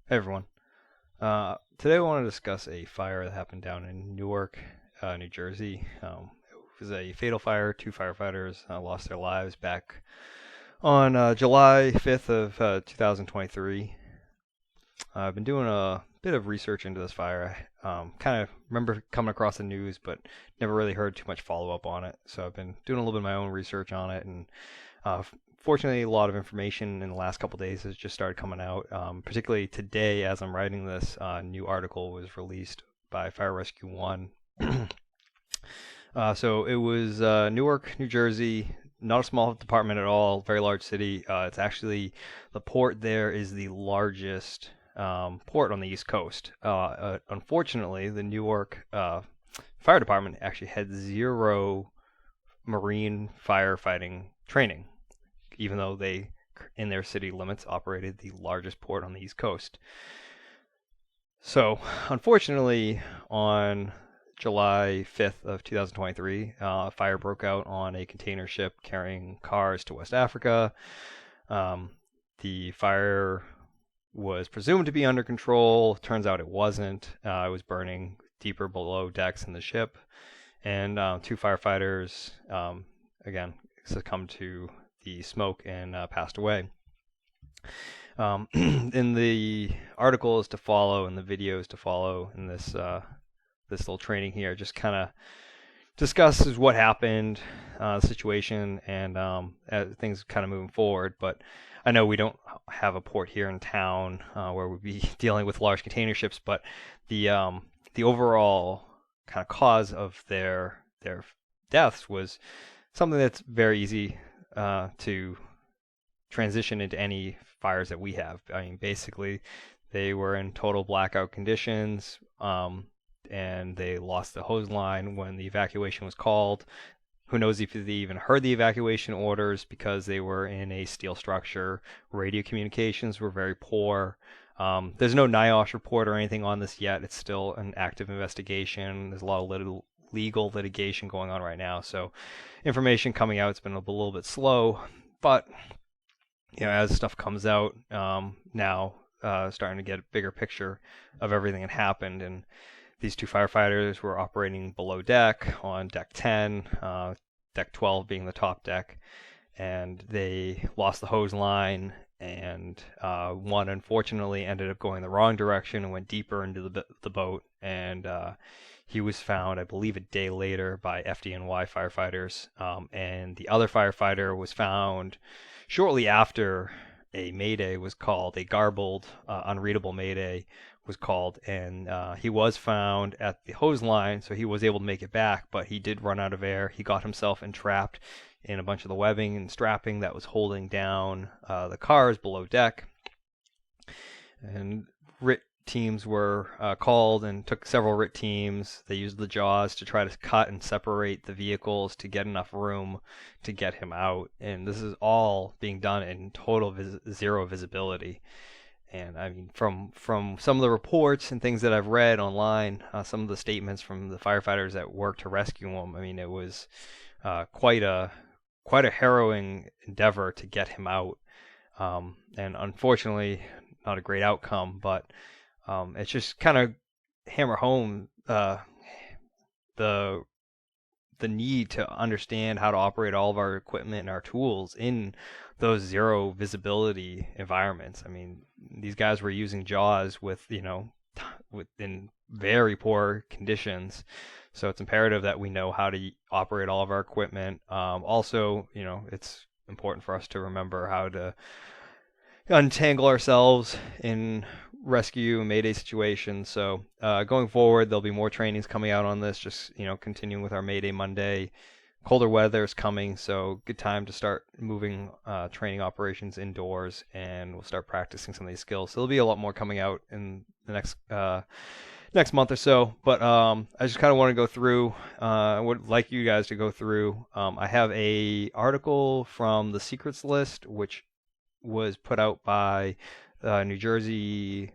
Hey everyone. Today I want to discuss a fire that happened down in Newark, New Jersey. It was a fatal fire. Two firefighters lost their lives back on July 5th of 2023. I've been doing a bit of research into this fire. I kind of remember coming across the news, but never really heard too much follow up on it. So I've been doing a little bit of my own research on it, and fortunately, a lot of information in the last couple of days has just started coming out. Particularly today, as I'm writing this, new article was released by Fire Rescue One. So it was Newark, New Jersey. Not a small department at all, very large city. It's actually the port there is the largest port on the East Coast. Unfortunately, the Newark Fire Department actually had zero marine firefighting training, even though they, in their city limits, operated the largest port on the East Coast. So, unfortunately, on July 5th of 2023, a fire broke out on a container ship carrying cars to West Africa. The fire was presumed to be under control. Turns out it wasn't. It was burning deeper below decks in the ship. And two firefighters, again, succumbed to the smoke and passed away. In the articles to follow and the videos to follow in this little training here, just kind of discusses what happened, the situation, and things kind of moving forward. But I know we don't have a port here in town where we'd be dealing with large container ships, but the overall kind of cause of their deaths was something that's very easy to transition into any fires that we have. I mean, basically, they were in total blackout conditions, and they lost the hose line when the evacuation was called. Who knows if they even heard the evacuation orders because they were in a steel structure. Radio communications were very poor. There's no NIOSH report or anything on this yet. It's still an active investigation. There's a lot of legal litigation going on right now, so information coming out, it's been a little bit slow, but as stuff comes out now, starting to get a bigger picture of everything that happened. And these two firefighters were operating below deck on deck 10, deck 12 being the top deck, and they lost the hose line, and one unfortunately ended up going the wrong direction and went deeper into the boat, and he was found, I believe, a day later by FDNY firefighters, and the other firefighter was found shortly after a mayday was called. A garbled, unreadable mayday was called, and he was found at the hose line, so he was able to make it back, but he did run out of air. He got himself entrapped in a bunch of the webbing and strapping that was holding down the cars below deck. And RIT teams were called, and took several RIT teams. They used the jaws to try to cut and separate the vehicles to get enough room to get him out. And this is all being done in total zero visibility. And I mean, from some of the reports and things that I've read online, some of the statements from the firefighters that worked to rescue him, I mean, it was quite a harrowing endeavor to get him out. And unfortunately, not a great outcome, but it's just kind of hammer home the need to understand how to operate all of our equipment and our tools in those zero visibility environments. I mean, these guys were using jaws in very poor conditions, so it's imperative that we know how to operate all of our equipment. Also, it's important for us to remember how to untangle ourselves in rescue and mayday situations. So going forward, there'll be more trainings coming out on this, just continuing with our Mayday Monday. Colder weather is coming, so good time to start moving training operations indoors, and we'll start practicing some of these skills. So there'll be a lot more coming out in the next month or so. But I just kind of want to go through. I would like you guys to go through. I have a article from the Secrets List, which was put out by New Jersey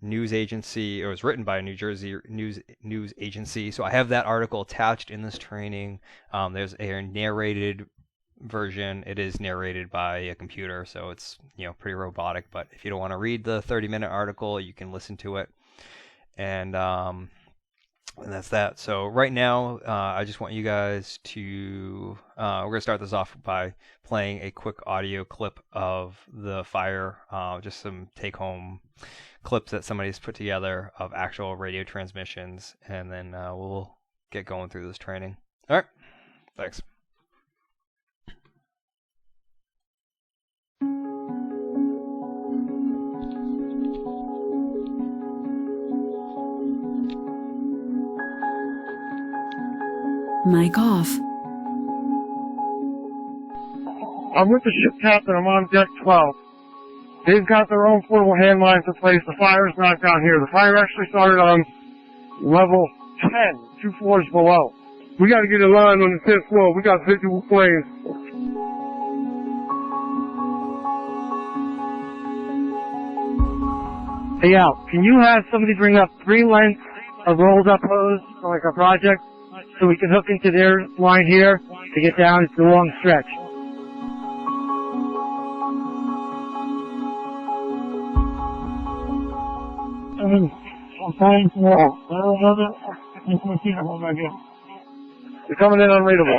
news agency. It was written by a New Jersey news agency. So I have that article attached in this training. There's a narrated version, it is narrated by a computer, so it's, you know, pretty robotic. But if you don't want to read the 30-minute article, you can listen to it, and that's that. So right now, I just want you guys to, we're going to start this off by playing a quick audio clip of the fire, just some take-home clips that somebody's put together of actual radio transmissions, and then we'll get going through this training. All right, thanks. Mic off. I'm with the ship captain. I'm on deck 12. They've got their own portable hand lines in place. The fire's not down here. The fire actually started on level 10, 2 floors below. We got to get a line on the 10th floor. We got visual flames. Hey, Al, can you have somebody bring up 3 lengths of rolled up hose for like a project so we can hook into their line here to get down? It's a long stretch. You're coming in unreadable.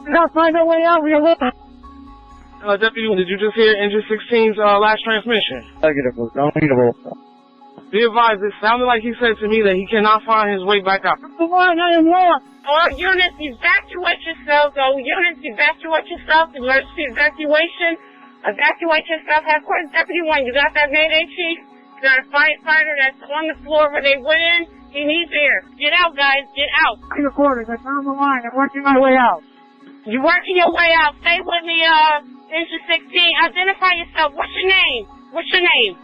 We gotta find our way out. We gotta look. Deputy, did you just hear Engine 16's last transmission? Negative. Unreadable. Be advised, it sounded like he said to me that he cannot find his way back up. The line, I am lost. All units, evacuate yourselves. All units, evacuate yourself. Emergency evacuation. Evacuate yourself. Headquarters Deputy 1, you got that Mayday Chief? You got a firefighter that's on the floor where they went in. He needs air. Get out, guys. Get out. In the quarters. I found the line. I'm working my way out. You're working your way out. Stay with me, Engine 16. Identify yourself. What's your name? What's your name?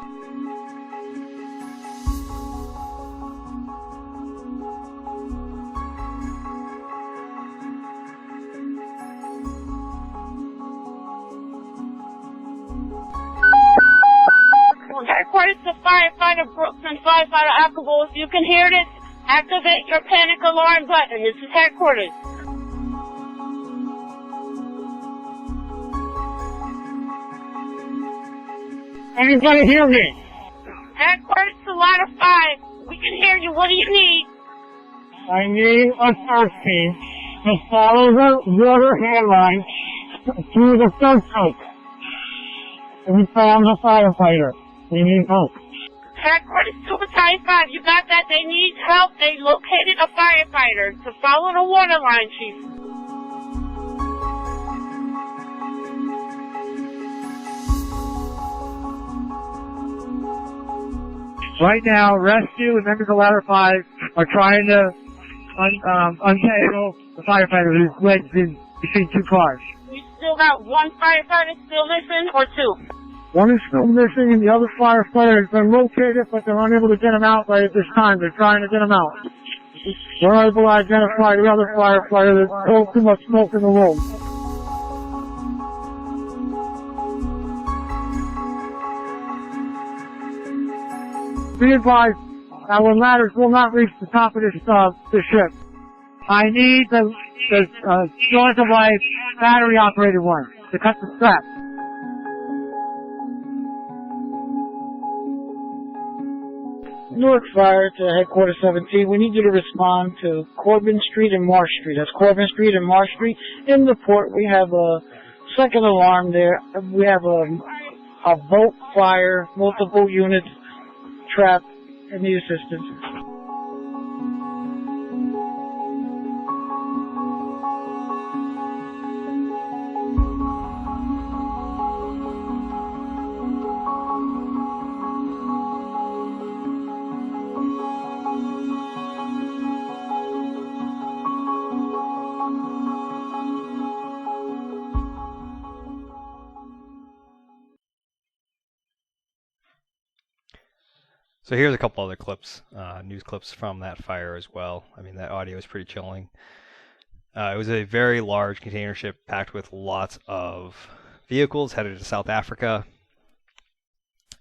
Headquarters to firefighter Brooks and firefighter Ackerville. If you can hear this, activate your panic alarm button. This is headquarters. Anybody hear me? Headquarters to ladder 5. We can hear you. What do you need? I need a search team to follow the water hand line through the search hook. We found the firefighter. We need help. Headquarters to Battalion 5. You got that? They need help. They located a firefighter to follow the water line, Chief. Right now, rescue and members of Ladder 5 are trying to untangle the firefighter who's wedged in between 2 cars. You still got 1 firefighter still missing, or 2? 1 is still missing and the other firefighter has been located, but they're unable to get him out right at this time. They're trying to get him out. We're able to identify the other firefighter. There's still too much smoke in the room. Be advised, our ladders will not reach the top of the ship. I need the short of my battery operated one to cut the strap. Newark Fire to Headquarters 17. We need you to respond to Corbin Street and Marsh Street. That's Corbin Street and Marsh Street. In the port, we have a second alarm there. We have a boat fire, multiple units trapped and need assistance. So here's a couple other clips, news clips from that fire as well. I mean, that audio is pretty chilling. It was a very large container ship packed with lots of vehicles headed to South Africa.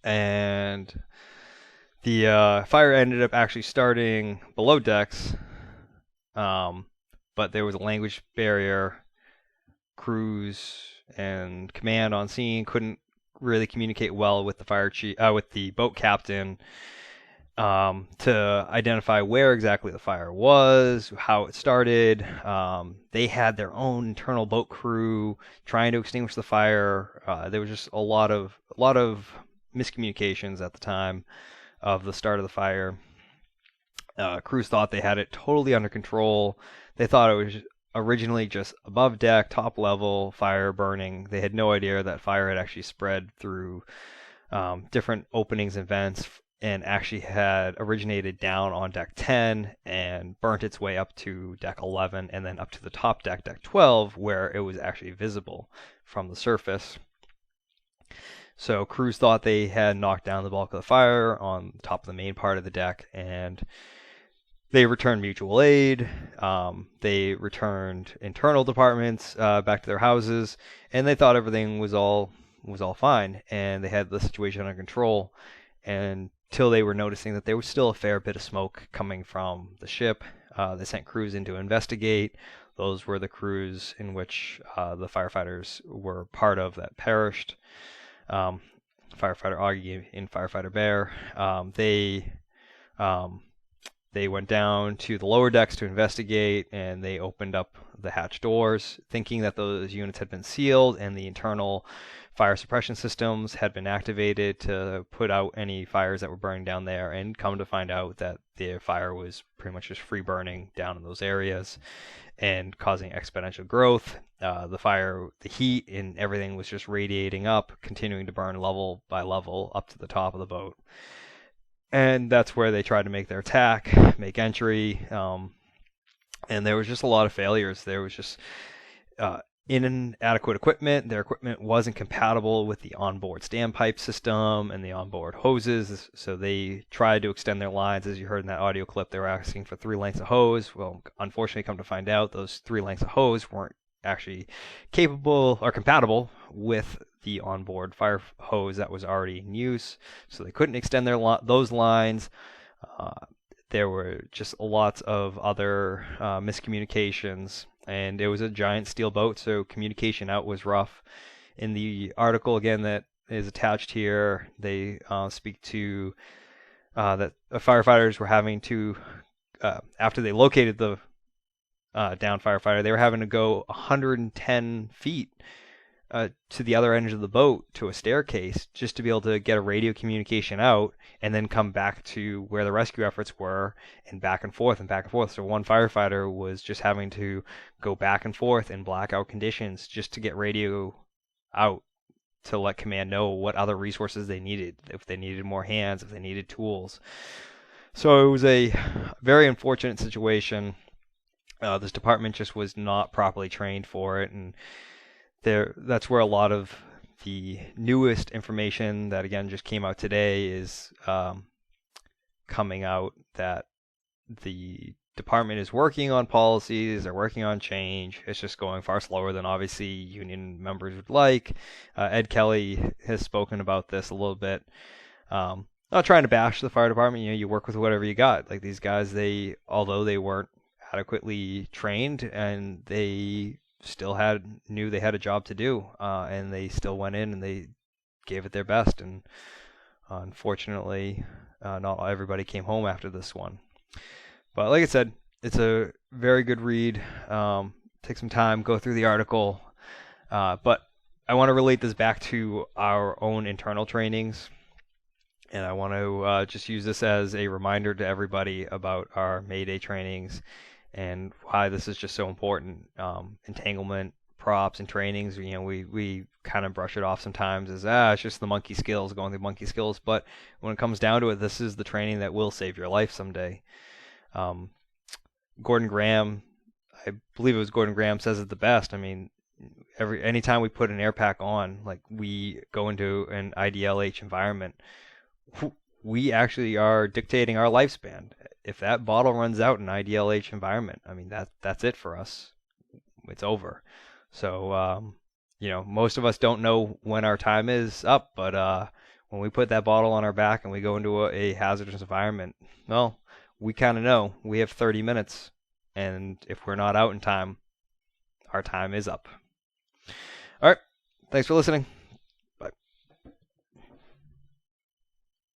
And The fire ended up actually starting below decks, but there was a language barrier. Crews and command on scene couldn't really communicate well with the fire chief, with the boat captain, to identify where exactly the fire was, how it started. They had their own internal boat crew trying to extinguish the fire. There was just a lot of miscommunications at the time of the start of the fire. Crews thought they had it totally under control. They thought it was originally just above deck, top level fire burning. They had no idea that fire had actually spread through different openings and vents, and actually had originated down on deck 10 and burnt its way up to deck 11 and then up to the top deck, deck 12, where it was actually visible from the surface. So crews thought they had knocked down the bulk of the fire on top of the main part of the deck, and they returned mutual aid. They returned internal departments back to their houses, and they thought everything was all fine, and they had the situation under control. Until they were noticing that there was still a fair bit of smoke coming from the ship. They sent crews in to investigate. Those were the crews in which the firefighters were part of that perished. Firefighter Augie and Firefighter Bear. They went down to the lower decks to investigate, and they opened up the hatch doors, thinking that those units had been sealed and the internal fire suppression systems had been activated to put out any fires that were burning down there, and come to find out that the fire was pretty much just free burning down in those areas and causing exponential growth. The heat and everything was just radiating up, continuing to burn level by level up to the top of the boat. And that's where they tried to make their attack, make entry, and there was just a lot of failures. There was just inadequate equipment. Their equipment wasn't compatible with the onboard standpipe system and the onboard hoses, so they tried to extend their lines. As you heard in that audio clip, they were asking for 3 lengths of hose. Well, unfortunately, come to find out, those 3 lengths of hose weren't actually capable or compatible with the onboard fire hose that was already in use, so they couldn't extend those lines. There were just lots of other miscommunications, and it was a giant steel boat, so communication out was rough. In the article, again, that is attached here, they speak to that firefighters were having to, after they located the downed firefighter, they were having to go 110 feet to the other end of the boat to a staircase just to be able to get a radio communication out, and then come back to where the rescue efforts were, and back and forth and back and forth. So one firefighter was just having to go back and forth in blackout conditions just to get radio out to let command know what other resources they needed, if they needed more hands, if they needed tools. So it was a very unfortunate situation. This department just was not properly trained for it, and that's where a lot of the newest information that, again, just came out today is coming out, that the department is working on policies, they're working on change. It's just going far slower than obviously union members would like. Ed Kelly has spoken about this a little bit. Not trying to bash the fire department, you work with whatever you got. Like, these guys, although they weren't adequately trained, and they still knew they had a job to do, and they still went in and they gave it their best. And unfortunately, not everybody came home after this one. But like I said, it's a very good read. Take some time, go through the article. But I want to relate this back to our own internal trainings. And I want to just use this as a reminder to everybody about our Mayday trainings and why this is just so important. Entanglement, props, and trainings, we kind of brush it off sometimes as, it's just the monkey skills, going through monkey skills. But when it comes down to it, this is the training that will save your life someday. Gordon Graham, I believe it was Gordon Graham, says it the best. I mean, anytime we put an air pack on, like we go into an IDLH environment, we actually are dictating our lifespan. If that bottle runs out in an IDLH environment, I mean, that's it for us. It's over. So, most of us don't know when our time is up, but when we put that bottle on our back and we go into a hazardous environment, well, we kind of know we have 30 minutes. And if we're not out in time, our time is up. All right. Thanks for listening.